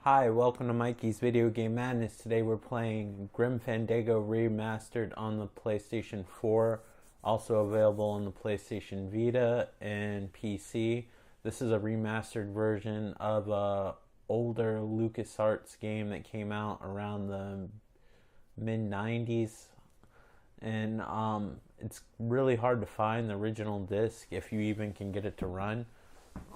Hi, welcome to Mikey's Video Game Madness. Today we're playing Fandango Remastered on the PlayStation 4, also available on the PlayStation Vita and PC. This is a remastered version of a older LucasArts game that came out around the mid-90s. And it's really hard to find the original disc if you even can get it to run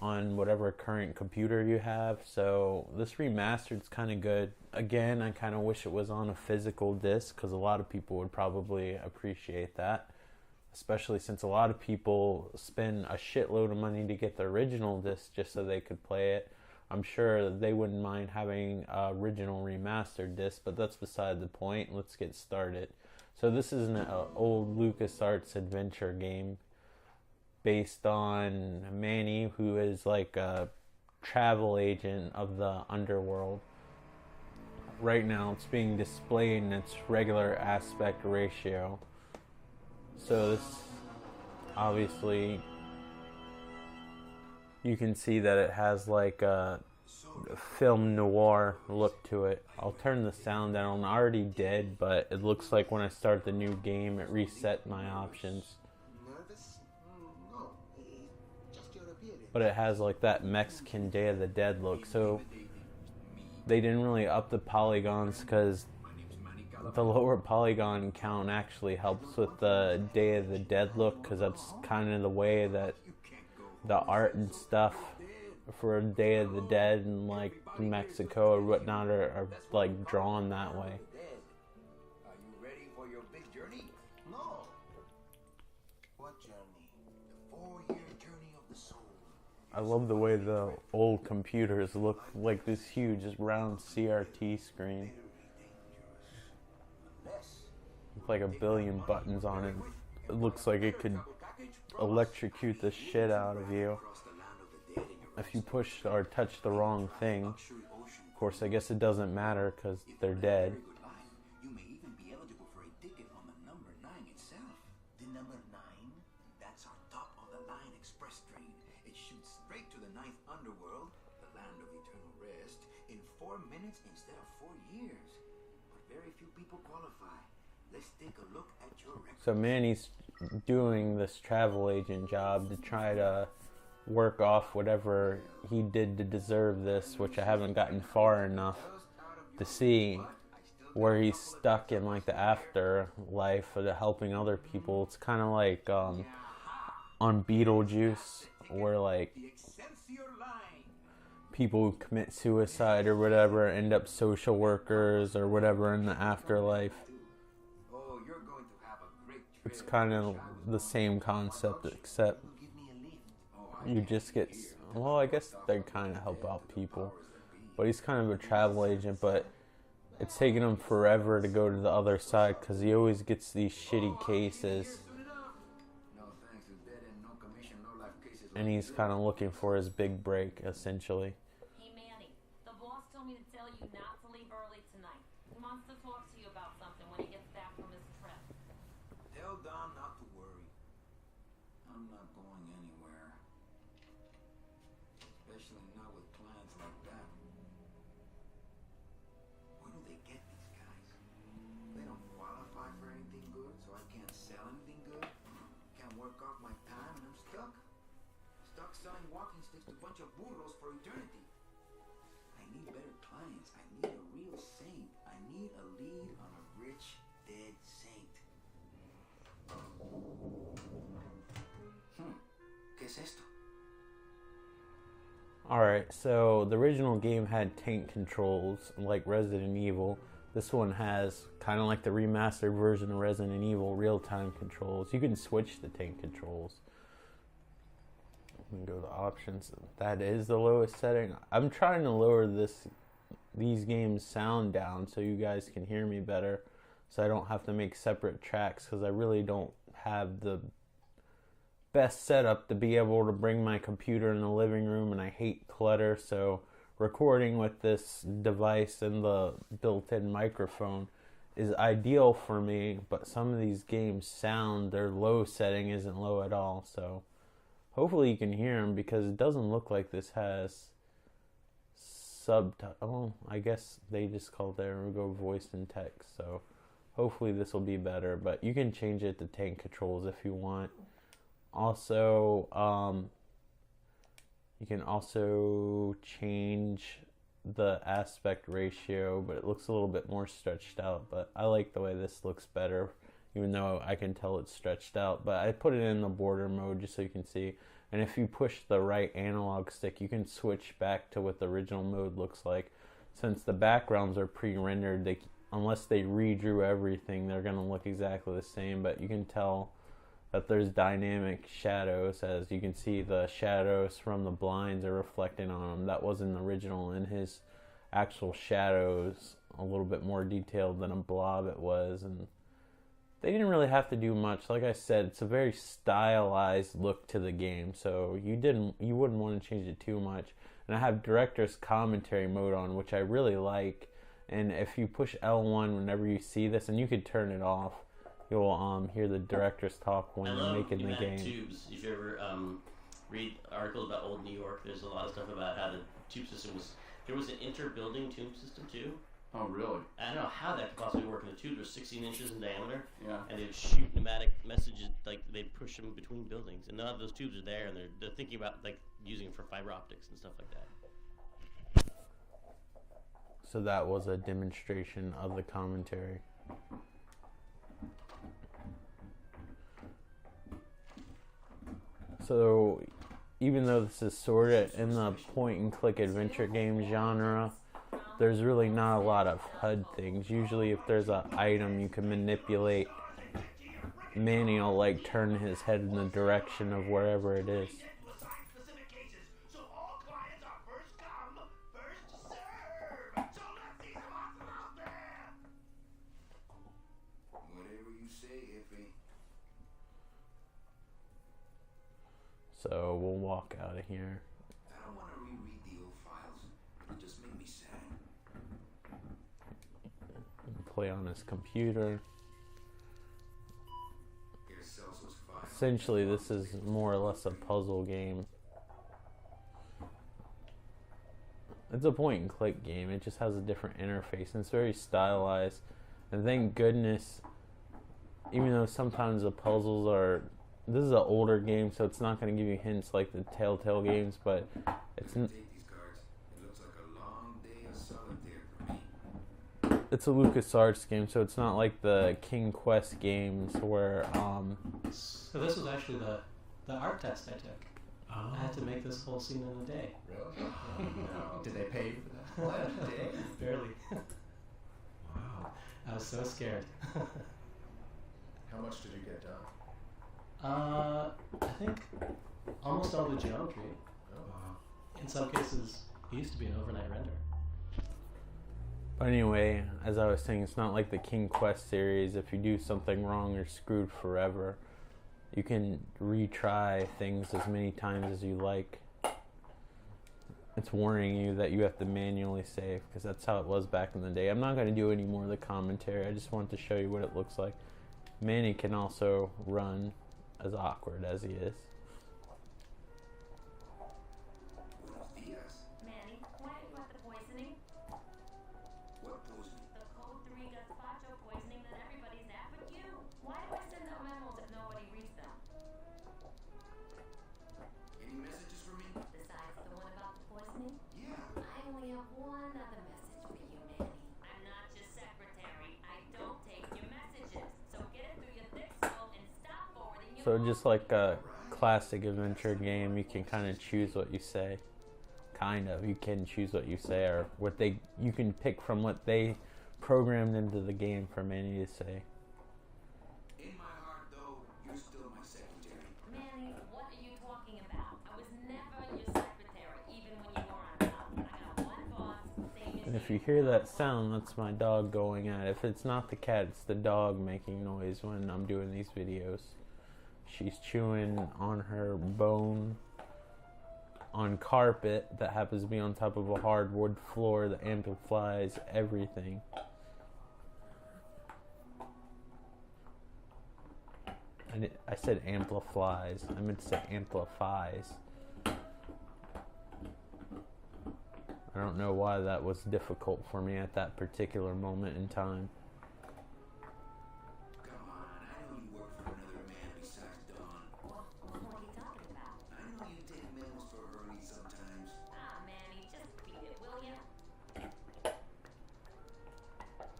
on whatever current computer you have. So this remastered is kind of good. Again, I kind of wish it was on a physical disc because a lot of people would probably appreciate that, especially since a lot of people spend a shitload of money to get the original disc just so they could play it. I'm sure they wouldn't mind having a original remastered disc, but that's beside the point. Let's get started. So this is an old LucasArts adventure game based on Manny, who is like a travel agent of the underworld. Right now it's being displayed in its regular aspect ratio. So this, obviously, you can see that it has like a film noir look to it. I'll turn the sound down. I already did, but it looks like when I start the new game it reset my options. But it has like that Mexican Day of the Dead look. So they didn't really up the polygons because the lower polygon count actually helps with the Day of the Dead look, because that's kind of the way that the art and stuff for Day of the Dead in like Mexico or whatnot are like drawn that way. Are you ready for your big journey? No. What journey? The 4-year journey of the soul. I love the way the old computers look like this huge round CRT screen with like a billion buttons on it. It looks like it could electrocute the shit out of you if you push or touch the wrong thing. Of course, I guess it doesn't matter because they're dead. You may even be eligible for a ticket on the number 9 itself. The number 9? That's our top-of-the-line express train. It shoots straight to the 9th underworld, the land of eternal rest, in 4 minutes instead of 4 years. But very few people qualify. Let's take a look at your record. So Manny's doing this travel agent job to try to work off whatever he did to deserve this, which I haven't gotten far enough to see where he's stuck in like the afterlife of the helping other people. It's kind of like on Beetlejuice, where like people who commit suicide or whatever end up social workers or whatever in the afterlife. Oh, you're going to have a great trip. It's kind of the same concept, except you just get, well, I guess they kind of help out people, but he's kind of a travel agent, but it's taking him forever to go to the other side because he always gets these shitty cases, No thanks to dead and no commission, no life cases. and he's kind of looking for his big break, essentially. Hey Manny, the boss told me to tell you not to leave early tonight. He wants to talk to you about something when he gets back from his trip. Tell Don not to worry. I'm not going anywhere. Especially not with clients like that. Where do they get these guys? They don't qualify for anything good, so I can't sell anything good. Can't work off my time, and I'm stuck. Stuck selling walking sticks to a bunch of burros for eternity. I need better clients. I need a real saint. I need a lead on a rich, dead saint. ¿Qué es esto? Alright, so the original game had tank controls like Resident Evil. This one has kind of like the remastered version of Resident Evil, real-time controls. You can switch the tank controls. You can go to options. That is the lowest setting. I'm trying to lower these games' sound down so you guys can hear me better, so I don't have to make separate tracks, because I really don't have the best setup to be able to bring my computer in the living room, and I hate clutter, so recording with this device and the built-in microphone is ideal for me. But some of these games sound, their low setting isn't low at all, so hopefully you can hear them, because it doesn't look like this has subtitle. I guess they just call it there and go voice and text. So hopefully this will be better. But you can change it to tank controls if you want. Also, you can also change the aspect ratio, but it looks a little bit more stretched out. But I like the way this looks better, even though I can tell it's stretched out. But I put it in the border mode just so you can see. And if you push the right analog stick, you can switch back to what the original mode looks like. Since the backgrounds are pre-rendered, unless they redrew everything, they're going to look exactly the same. But you can tell that there's dynamic shadows. As you can see, the shadows from the blinds are reflecting on them. That wasn't original, in his actual shadows a little bit more detailed than a blob it was. And they didn't really have to do much. Like I said, it's a very stylized look to the game, so you wouldn't want to change it too much. And I have director's commentary mode on, which I really like. And if you push L1 whenever you see this, and you could turn it off, you'll hear the directors talk when they're making the game. Tubes. If you ever read articles about old New York, there's a lot of stuff about how the tube system was. There was an inter-building tube system too. Oh, really? I don't know how that could possibly work. And the tubes were 16 inches in diameter. Yeah. And they'd shoot pneumatic messages, like they'd push them between buildings. And none of those tubes are there, and they're thinking about like using it for fiber optics and stuff like that. So that was a demonstration of the commentary. So even though this is sort of in the point-and-click adventure game genre, there's really not a lot of HUD things. Usually if there's an item you can manipulate, Manny will like turn his head in the direction of wherever it is. Whatever you say, Iffy. So we'll walk out of here. I don't want to reread the old files. It just made me sad. Play on his computer. Here's Celso's file. Essentially, this is more or less a puzzle game. It's a point-and-click game. It just has a different interface, and it's very stylized. And thank goodness, even though sometimes the puzzles are... This is an older game, so it's not going to give you hints like the Telltale games, but it's... Take these cards. It looks like a long day of solitaire for me. It's a LucasArts game, so it's not like the King Quest games where... So this was actually the art test I took. Oh. I had to make this whole scene in a day. Really? No. Did they pay you for that? What a day? Barely. Wow. I was so scared. How much did you get done? I think almost all the geometry. Oh, wow. In some cases, it used to be an overnight render. But anyway, as I was saying, it's not like the King Quest series. If you do something wrong, you're screwed forever. You can retry things as many times as you like. It's warning you that you have to manually save, because that's how it was back in the day. I'm not going to do any more of the commentary. I just want to show you what it looks like. Manny can also run as awkward as he is. Buenos dias. Manny, why you got the poisoning? What poisoning? The code 3 gazpacho poisoning that everybody's at but you. Why do I send out memos if nobody reads them? Any messages for me? Besides the one about the poisoning? Yeah. I only have one other message for you, Manny. I'm not your secretary. I don't take your messages. So get it through your thick skull and stop forwarding your So just like a classic adventure game, you can kind of choose what you say. Kind of. You can choose what you say, or what you can pick from what they programmed into the game for Manny to say. In my heart, though, you're still my secretary. Manny, what are you talking about? I was never your secretary, even when you were on top. I got one boss, same as And if you hear that sound, that's my dog going at it. If it's not the cat, it's the dog making noise when I'm doing these videos. She's chewing on her bone on carpet that happens to be on top of a hardwood floor that amplifies everything. I said amplifies. I meant to say amplifies. I don't don't know why that was difficult for me at that particular moment in time. Come on, I know you work for another man besides Don. What are you talking about? I know you take memos for Ernie sometimes. Ah, Manny, just beat it, will ya?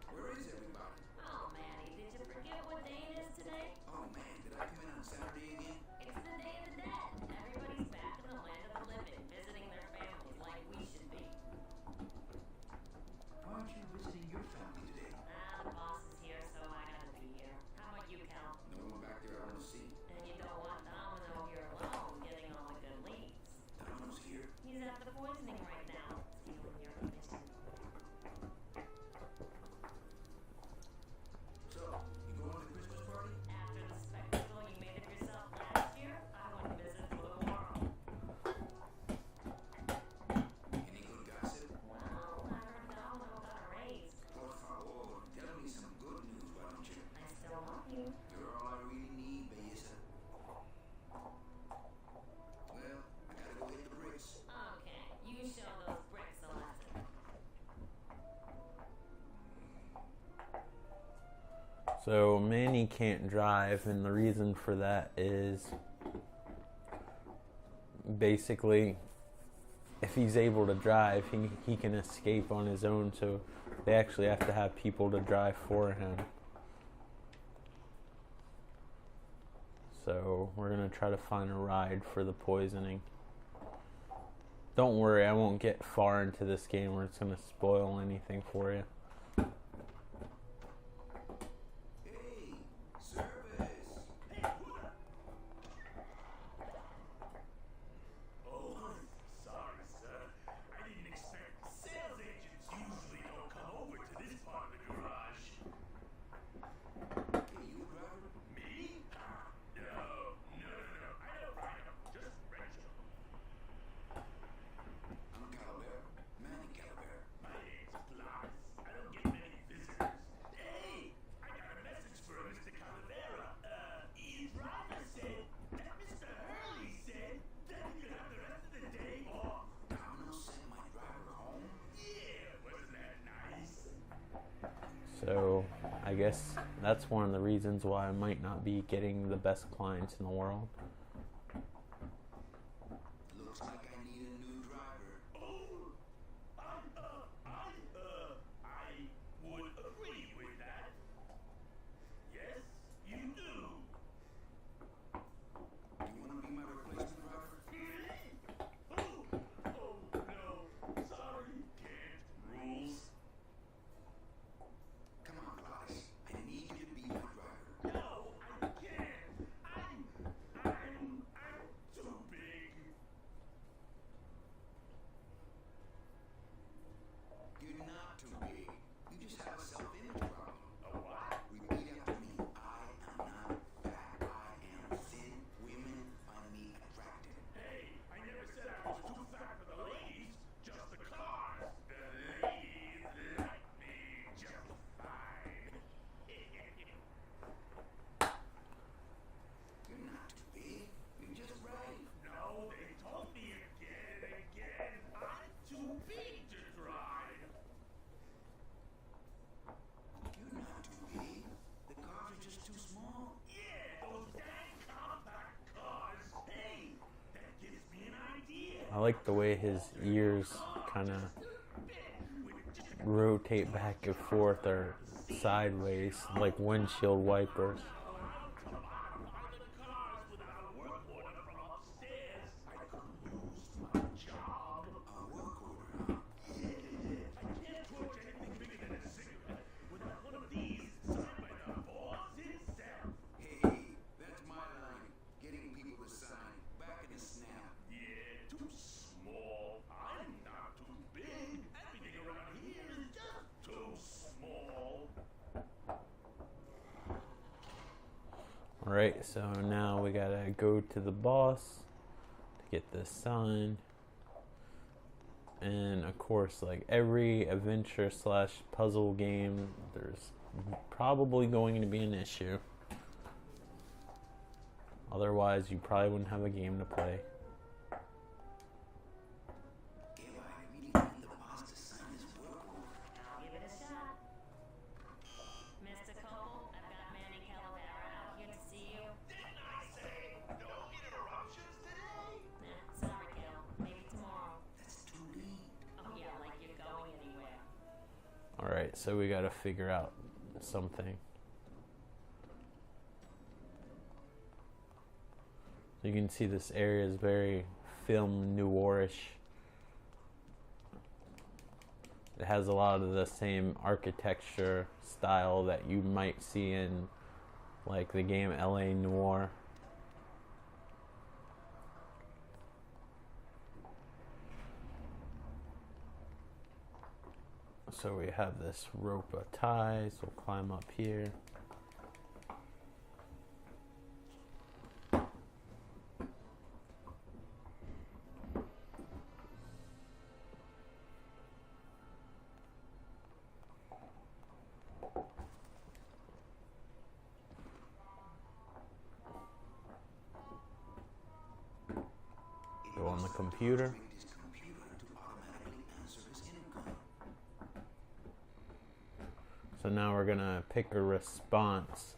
Where is everybody? Oh, Manny, did you forget what day it is today? Oh man, did I come in on Saturday again? It's the Day of the Dead. Everybody's back in the land of the living, visiting their families like we should be. Why aren't you visiting your family today? Ah, the boss is here, so I gotta be here. How about you, Cal? No one back there I want to see. And you don't want Domino here alone, getting all the good leads. Domino's here. He's at the poisoning right now, stealing your commission. So, you going to the Christmas party? After the spectacle you made of yourself last year, I wouldn't miss it for the world. Any good gossip? Well, I heard Domino got a raise. Por favor, tell me some good news, why don't you? I still love you. You're all I really need, belleza. Well, I gotta go hit the bricks. Okay, you show those bricks a lesson. So Manny can't drive, and the reason for that is basically if he's able to drive, he can escape on his own, so they actually have to have people to drive for him. So we're going to try to find a ride for the poisoning. Don't worry, I won't get far into this game where it's going to spoil anything for you. Hey, service! Oh, sorry, sir. I didn't expect sales agents usually don't come over to this part of the garage. Hey, you a driver? Me? No. I don't ride them, just rent them. I'm Calabera. Manny Calabera. My name's Glass. I don't get many visitors. Hey, I got a message for Mr. Calavera. His driver said that Mr. Hurley said that he could have the rest of the day off. Domino sent my driver home? Yeah, wasn't that nice? So I guess that's one of the reasons why I might not be getting the best clients in the world. Looks like I need a new driver. Oh, I would agree with that. Yes, you do. You want to be my replacement driver? Oh, no, sorry, can't. Rules. Come on, Gladys. I need you to be my driver. No, I can't. I'm too big. You're not too big. You just have a self-image problem. A what? Repeat after me. I am not fat. I am thin. Women find me attractive. Hey, I never said I was too fat for the ladies, just the cars. The ladies like me just fine. You're not too big. You're just right. No, they told me again and again I'm too big to drive. You're not too big. The cars are just too small. Yeah, those dang compact cars. Hey, that gives me an idea. I like the way his ears kind of rotate back and forth or sideways like windshield wipers. Hey, that's my line. Getting people to sign. Back in a snap. Too small. I'm not too big. Everything around here is just too small. Alright, so now we gotta go to the boss to get this signed. And of course, like every adventure slash puzzle game, there's probably going to be an issue. Otherwise, you probably wouldn't have a game to play. If I really find the boss Alright, so we gotta figure out something. You can see this area is very film noirish. It has a lot of the same architecture style that you might see in like the game LA Noire. So we have this rope of ties. We'll climb up here. Go on the computer. So now we're gonna pick a response.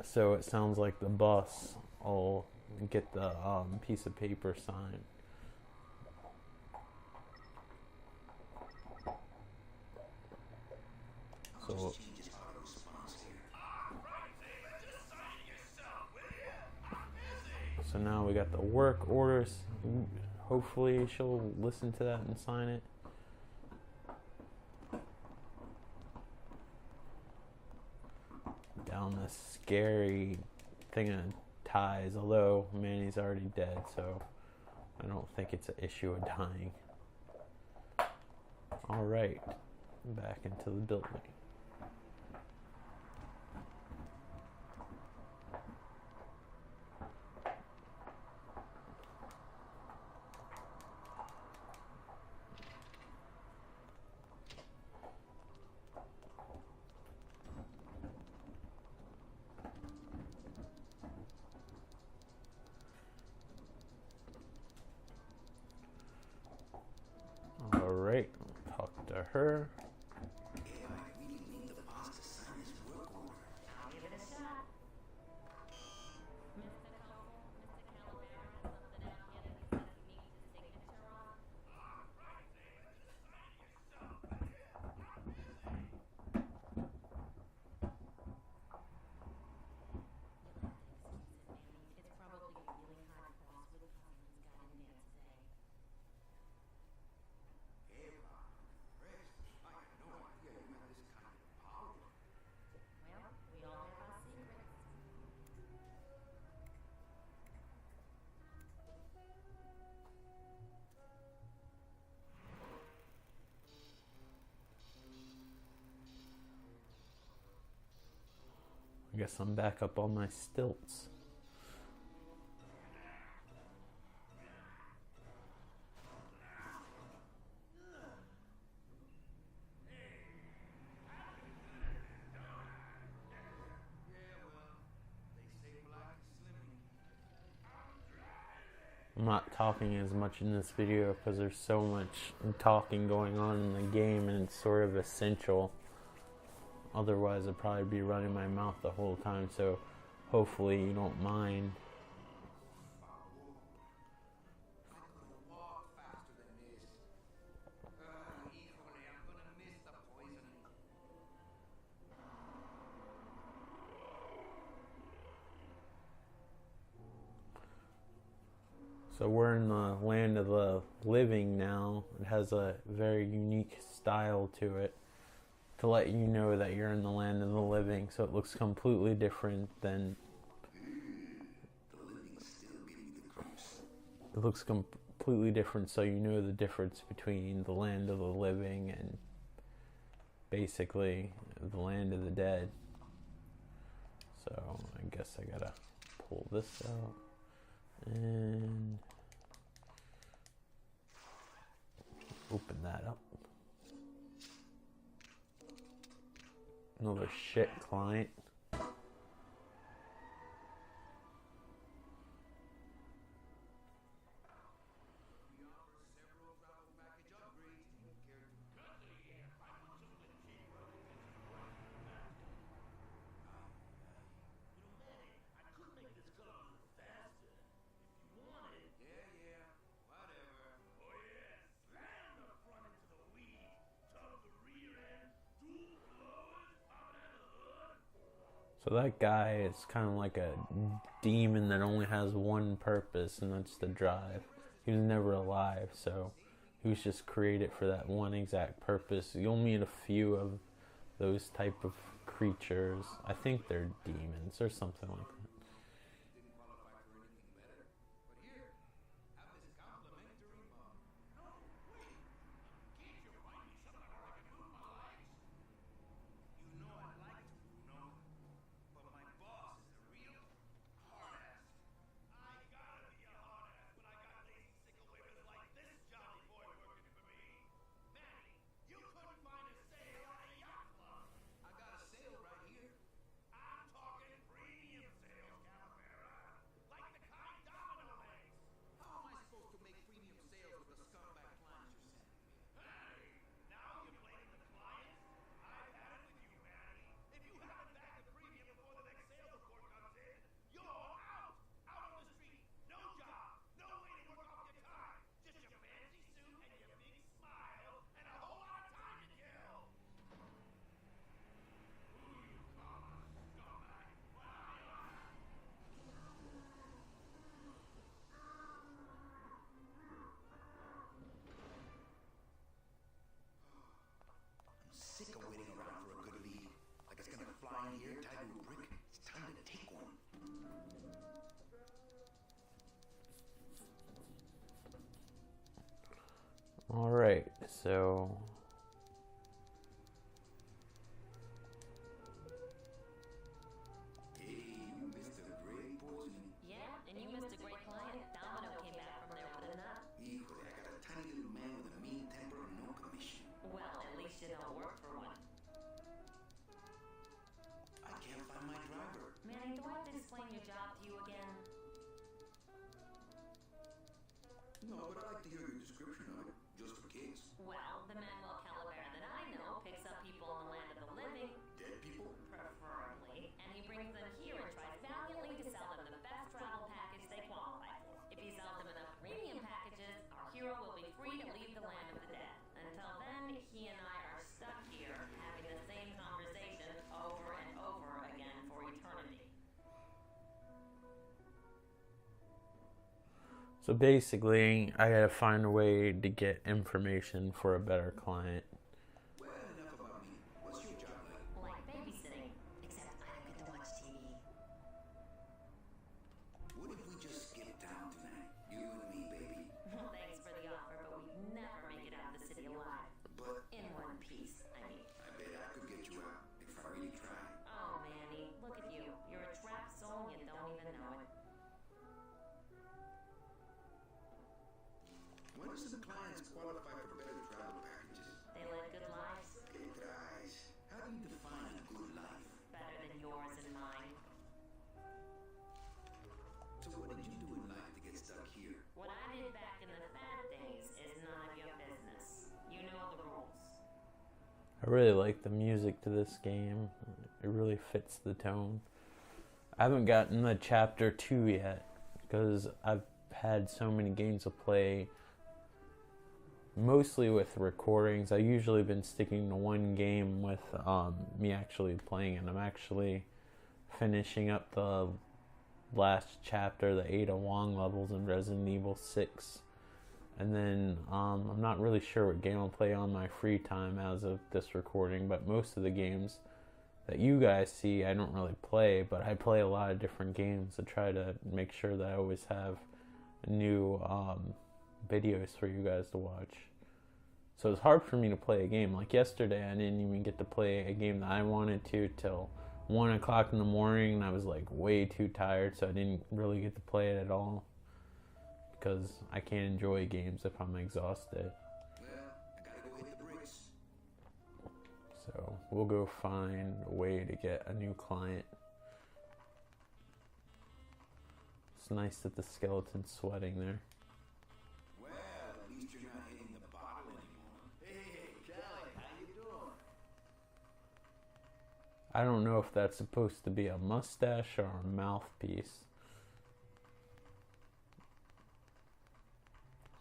So it sounds like the boss will get the piece of paper signed. So now we got the work orders. Hopefully she'll listen to that and sign it. Down this scary thing of ties, although Manny's already dead, so I don't think it's an issue of dying. Alright, back into the building. Alright, talk to her. I'll give it a shot. Mr. Calavera has something out here that he says he needs his signature on. It's probably a really hard boss with Cousins got in there today. Well, we all have our secrets. I guess I'm back up on my stilts. I'm not talking as much in this video because there's so much talking going on in the game and it's sort of essential. Otherwise I'd probably be running my mouth the whole time, so hopefully you don't mind. So we're in the land of the living now. It has a very unique style to it to let you know that you're in the land of the living. So it looks completely different than... It looks completely different, so you know the difference between the land of the living and basically the land of the dead. So I guess I gotta pull this out and open that up. Another shit client. So that guy is kind of like a demon that only has one purpose, and that's to drive. He was never alive, so he was just created for that one exact purpose. You'll meet a few of those type of creatures. I think they're demons or something like that. Sick of waiting around for a good lead. Like it's gonna fly in here, tied to a brick. It's time to take one. Alright, so Hey, you missed a great poisoning. Yeah, and you missed a great client. Domino came back from there with a nut. Híjole, I got a tiny little man with a mean temper and no commission. Well, at least you don't work for one. I can't find my driver. Manny, do I have to explain your job to you again? No, but I'd like to hear your description of it, just for kicks. Well, the Manuel Calavera that I know picks up people in the land of the living, Dead people? preferably, and he brings them here and tries valiantly to sell them the best travel package they qualify for. If he sells them enough premium packages, our hero will be free to leave the land of the dead. Until then, he and I are stuck here having the same conversation over and over again for eternity. So basically, I gotta find a way to get information for a better client. Well, enough about me. What's your job like? Like babysitting, except I don't get to watch TV. What if we just get down tonight? You and me, baby. Well, thanks for the offer, but we'd never make it out of the city alive. But In one piece, I mean. I bet I could get you out if I really tried. Oh, Manny, look at you. You're a trapped soul and you don't even know it. When does the clients qualify for better travel packages? They led good lives, Good guys. How do you define a good life? better than yours and mine. So what did you do in life to get stuck here? What I did back in the bad days is none of your business. You know the rules. I really like the music to this game. It really fits the tone. I haven't gotten to chapter 2 yet because I've had so many games to play, mostly with recordings. I've usually been sticking to one game with me actually playing it. I'm actually finishing up the last chapter, the Ada Wong levels in Resident Evil 6. And then I'm not really sure what game I'll play on my free time as of this recording, but most of the games that you guys see I don't really play, but I play a lot of different games to try to make sure that I always have new videos for you guys to watch. So it's hard for me to play a game. Like yesterday, I didn't even get to play a game that I wanted to till 1 o'clock in the morning, and I was like way too tired, so I didn't really get to play it at all. Because I can't enjoy games if I'm exhausted. Well, I gotta go hit the bricks. So we'll go find a way to get a new client. It's nice that the skeleton's sweating there. Well, at least you're not hitting the bottle anymore. Hey, Kelly, how you doing? I don't know if that's supposed to be a mustache or a mouthpiece.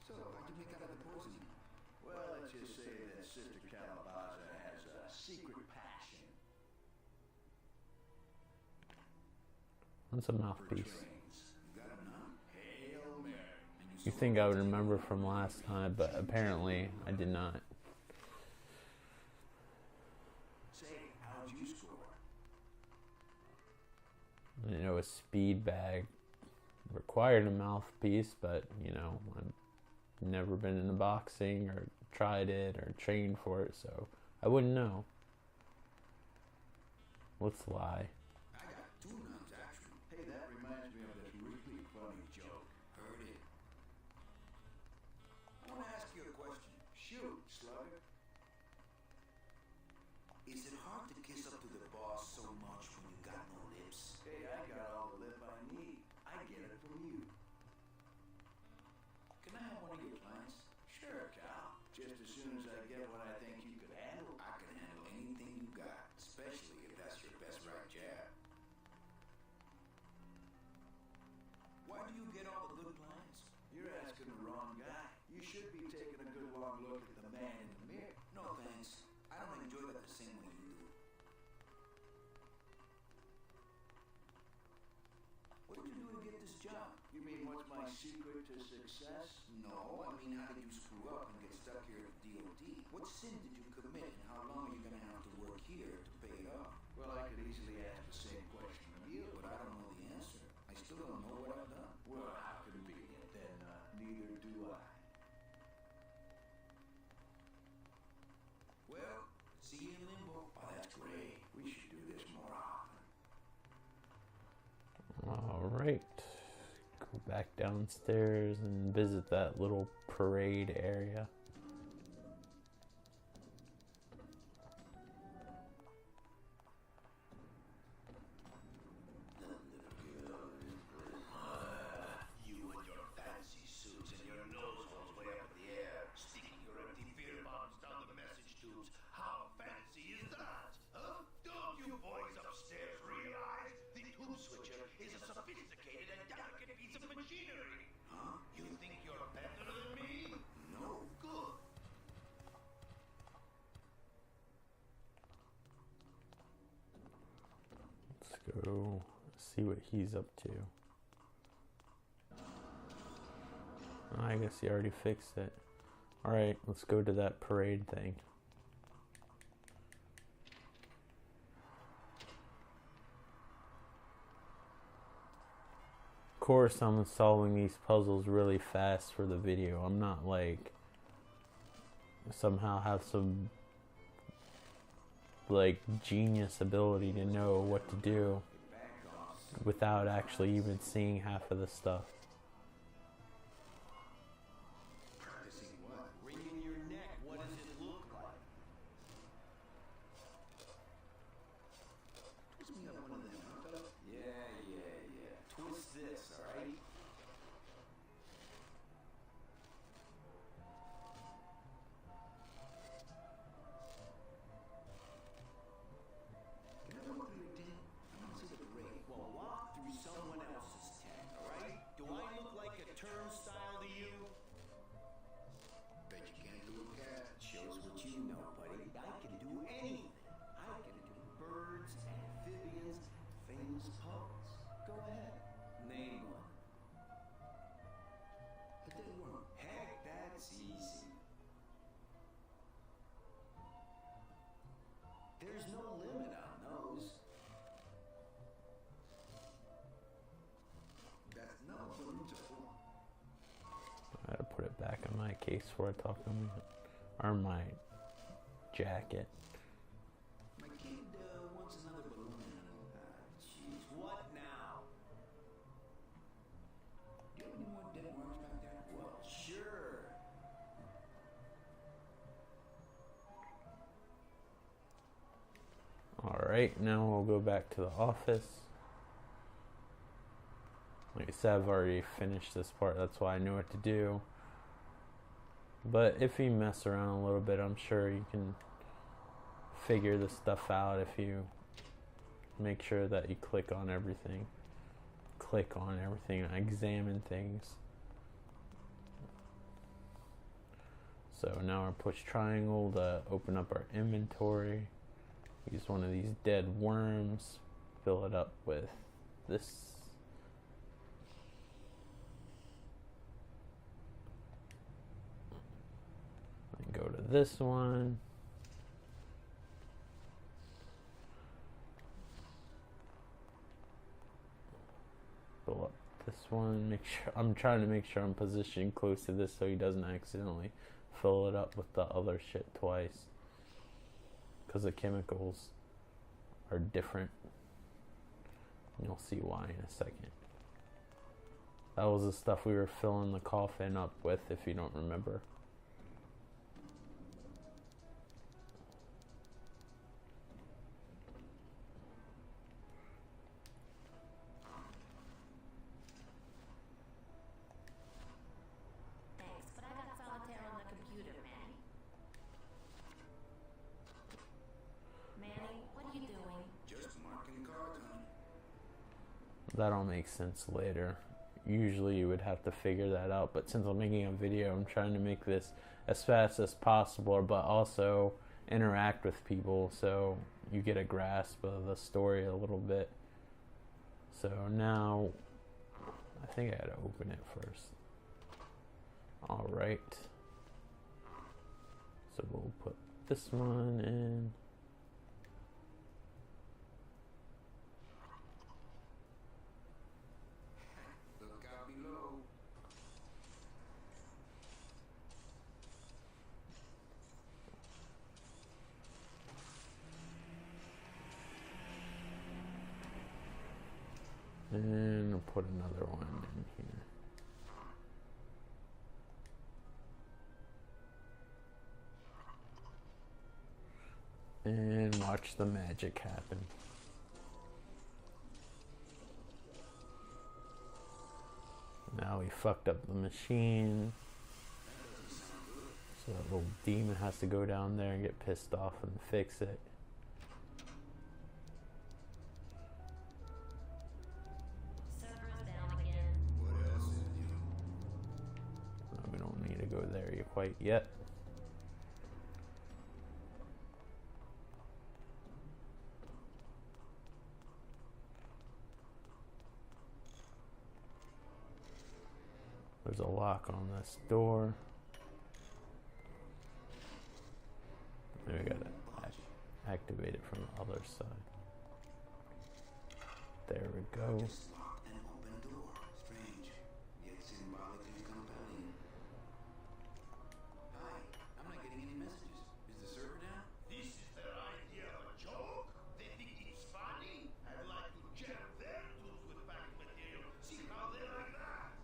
So, how'd you make out of the poisoning? Well, let's just say that Sister Calabaza has a secret passion. What's a mouthpiece? Got enough? Hail Mary. You think I would remember from last time, but apparently I did not. Say, how'd you score? I didn't know a speed bag required a mouthpiece, but you know, I've never been into boxing or tried it or trained for it, so I wouldn't know. Let's lie. I got 2 nuns, actually. Hey, that reminds me of this really funny joke. Heard it. I want to ask you a question. Shoot, slugger. Is it hard to kiss up to the boss so much when you got no lips? Hey, I got all the lip I need. I get it from you. Can I have one of your plants? Sure, Cal. Just as soon as I get what I think you could handle. I can handle anything you got, especially if that's your best right jab. Why do you get all the good plants? You're asking the wrong guy. You should be taking a good long look at the man in the mirror. No thanks. I don't enjoy that the same way you do. What did you do to get this job? You mean what's my secret to success? No, I mean how did you screw up and get stuck here at the DOD? What sin did you commit and how long are you gonna have to work here to pay it off? Well, I could easily ask the same question of you. But I don't know the answer. I still don't know what I've done. Well, how convenient. Then neither do I. Well, see you in limbo. Oh, that's great. We should do this more often. Alright. Go back downstairs and visit that little parade area. You and your fancy suits and your nose holes way up in the air, sticking your empty beer bombs down the message tubes. How fancy is that? Huh? Don't you boys upstairs realize the tube switcher is a sophisticated and delicate piece of machinery? Huh? You think you're better than me? No. Good. Let's go see what he's up to. I guess he already fixed it. Alright, let's go to that parade thing. Of course, I'm solving these puzzles really fast for the video. I'm not like somehow have some like genius ability to know what to do without actually even seeing half of the stuff. Practicing what? Wringing your neck, what does it look like? Twist me up one of them, huh, fella? Yeah. Twist this, alright? Can I walk through your tent? I want to see the parade. Well, walk through someone else's tent, alright? Do I look like a turnstile to you? Bet you can't do a cat. Shows what you know, buddy. I can do anything. I can do birds, amphibians, famous poets. Go ahead. Name one. A dead worm. Heck, that's easy. There's no limit on those. That's no balloons are full. I gotta put it back in my case before I talk to him. Or my jacket. My kid wants another balloon. Jeez, what now? Do you have any more dead worms back there? Well, sure. Alright, now we'll go back to the office. Like I said, I've already finished this part, that's why I know what to do. But if you mess around a little bit, I'm sure you can figure this stuff out if you make sure that you click on everything. And examine things. So now I push triangle to open up our inventory. Use one of these dead worms, fill it up with this up this one. Fill up this one. Make sure I'm trying to make sure I'm positioned close to this so he doesn't accidentally fill it up with the other shit twice. Because the chemicals are different. You'll see why in a second. That was the stuff we were filling the coffin up with, if you don't remember. Thanks, but I got solitaire on the computer, Manny. Manny, what are you doing? Just marking cards, honey. That'll make sense later. Usually you would have to figure that out, but since I'm making a video, I'm trying to make this as fast as possible, but also interact with people so you get a grasp of the story a little bit. So now, I think I had to open it first. Alright. So we'll put this one in. Look out below. And I'll put another one in here. And watch the magic happen. Now we fucked up the machine. So that little demon has to go down there and get pissed off and fix it. Server's down again. What else is new? No, we don't need to go there quite yet. There's a lock on this door. Then we gotta activate it from the other side. There we go. Just locked an open door. Strange, yet symbolically compelling. Hi, I'm not getting any messages. Is the server down? This is their idea of a joke? They think it's funny? I'd like to jam their tools with packing material. See how they like that?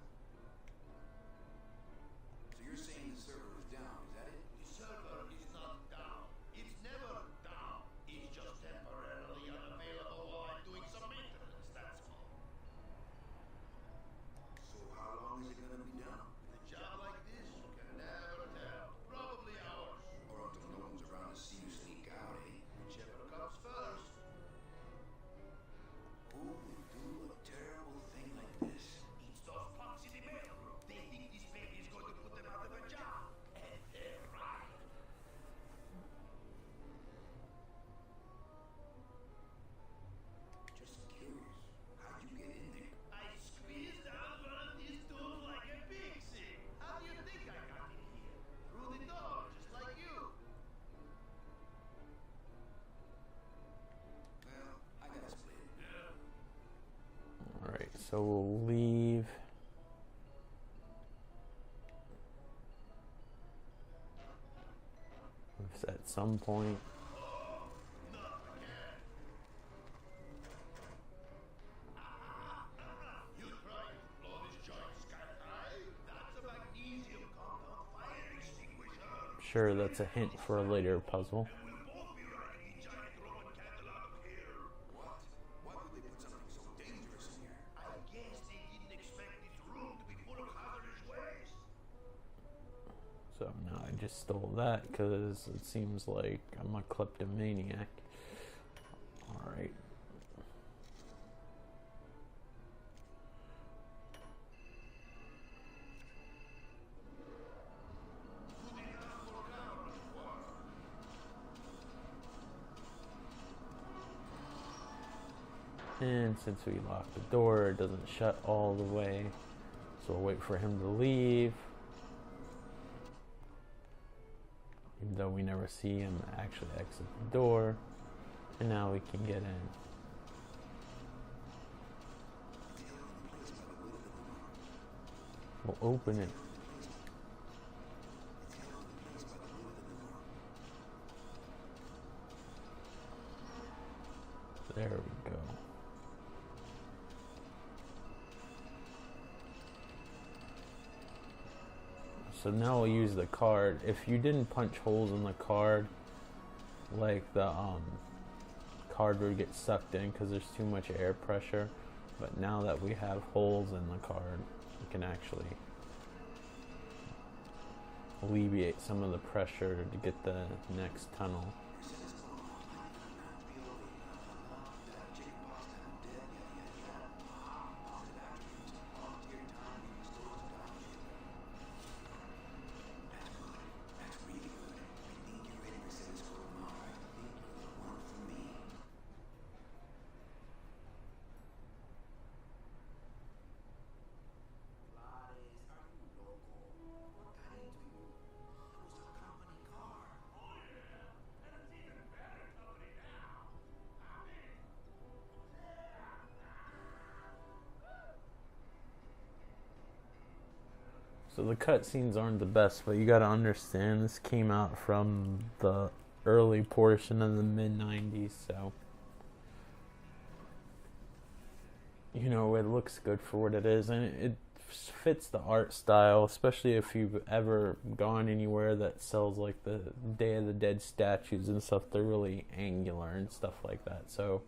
So you're saying the server is down, is that it? The server is not down. It's never down. It's just temporarily unavailable while I'm doing some maintenance, that's all. So how long is it gonna be down? With a job like this, you can never tell. Probably hours. Or until no one's around to see you sneak out, eh? Whichever comes first. Who would do a terrible thing like this? It's those punks in the mailroom. They think this baby is going to put them out of a job. And they're right. Just curious. How'd you get in there? I squeezed out one of these doors like a pixie. How do you think I got in here? Through the door, just like you. Well, I gotta split it. Alright, so we'll leave. If at some point. You trying to blow this joint sky high? That's a magnesium compound fire extinguisher. Sure, that's a hint for a later puzzle. We'll both be riding a giant Roman candle out of here. What? Why would they put something so dangerous in here? I guess they didn't expect this room to be full of hazardous waste. So now I just stole that because it seems like I'm a kleptomaniac. Alright. And since we locked the door, it doesn't shut all the way. So we'll wait for him to leave. He though we never see him actually exit the door. And now we can get in. We'll open it. There we go. So now we'll use the card. If you didn't punch holes in the card, like the card would get sucked in because there's too much air pressure. But now that we have holes in the card, we can actually alleviate some of the pressure to get the next tunnel. So the cutscenes aren't the best, but you gotta understand this came out from the early portion of the mid-90s, so you know, it looks good for what it is, and it fits the art style, especially if you've ever gone anywhere that sells like the Day of the Dead statues and stuff. They're really angular and stuff like that, so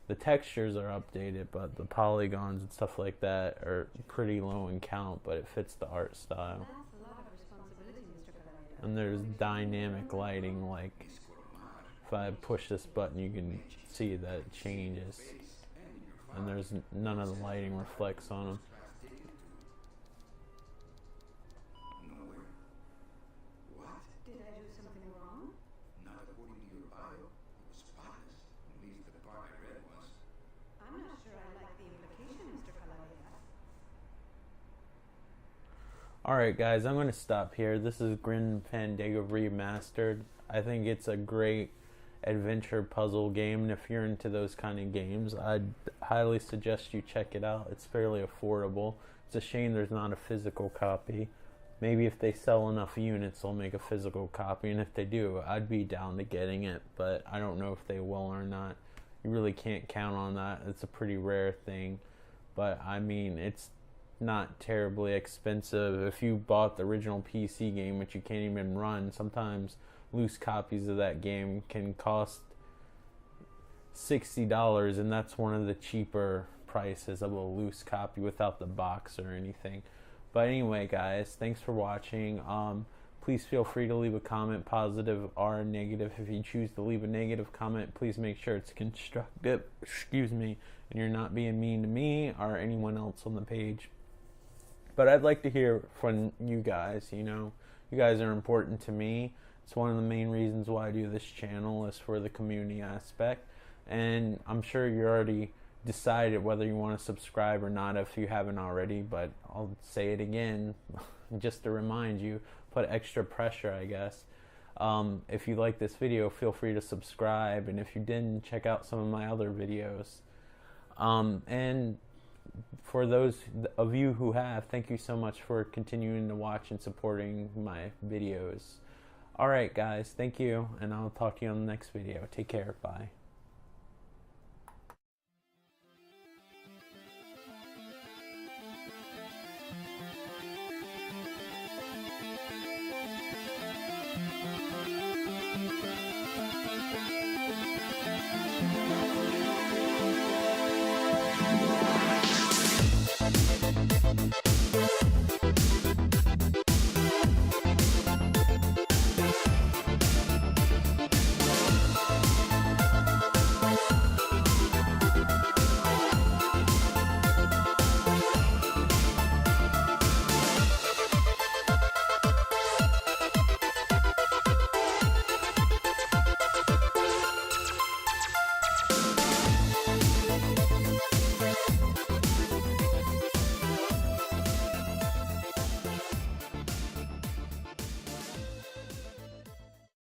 the textures are updated, but the polygons and stuff like that are pretty low in count, but it fits the art style. And there's dynamic lighting, like if I push this button you can see that it changes, and there's none of the lighting reflects on them. Did I do something wrong? Not according to your bio. It was spotless. At least the part I read was. I'm not sure I like the implication, Mr. Calavera. Alright guys, I'm going to stop here. This is Grim Fandango Remastered. I think it's a great adventure puzzle game, and if you're into those kind of games, I'd highly suggest you check it out. It's fairly affordable. It's a shame there's not a physical copy. Maybe if they sell enough units they'll make a physical copy, and if they do, I'd be down to getting it, but I don't know if they will or not. You really can't count on that. It's a pretty rare thing, but I mean, it's not terribly expensive. If you bought the original PC game, which you can't even run, sometimes loose copies of that game can cost $60, and that's one of the cheaper prices of a loose copy without the box or anything. But anyway guys, thanks for watching. Please feel free to leave a comment, positive or negative. If you choose to leave a negative comment, please make sure it's constructive, and you're not being mean to me or anyone else on the page. But I'd like to hear from you guys. You know, you guys are important to me. It's one of the main reasons why I do this channel, is for the community aspect. And I'm sure you already decided whether you want to subscribe or not if you haven't already, but I'll say it again just to remind you, put extra pressure, I guess. If you like this video, feel free to subscribe, and if you didn't, check out some of my other videos. And for those of you who have, thank you so much for continuing to watch and supporting my videos. Alright guys, thank you, and I'll talk to you on the next video. Take care, bye.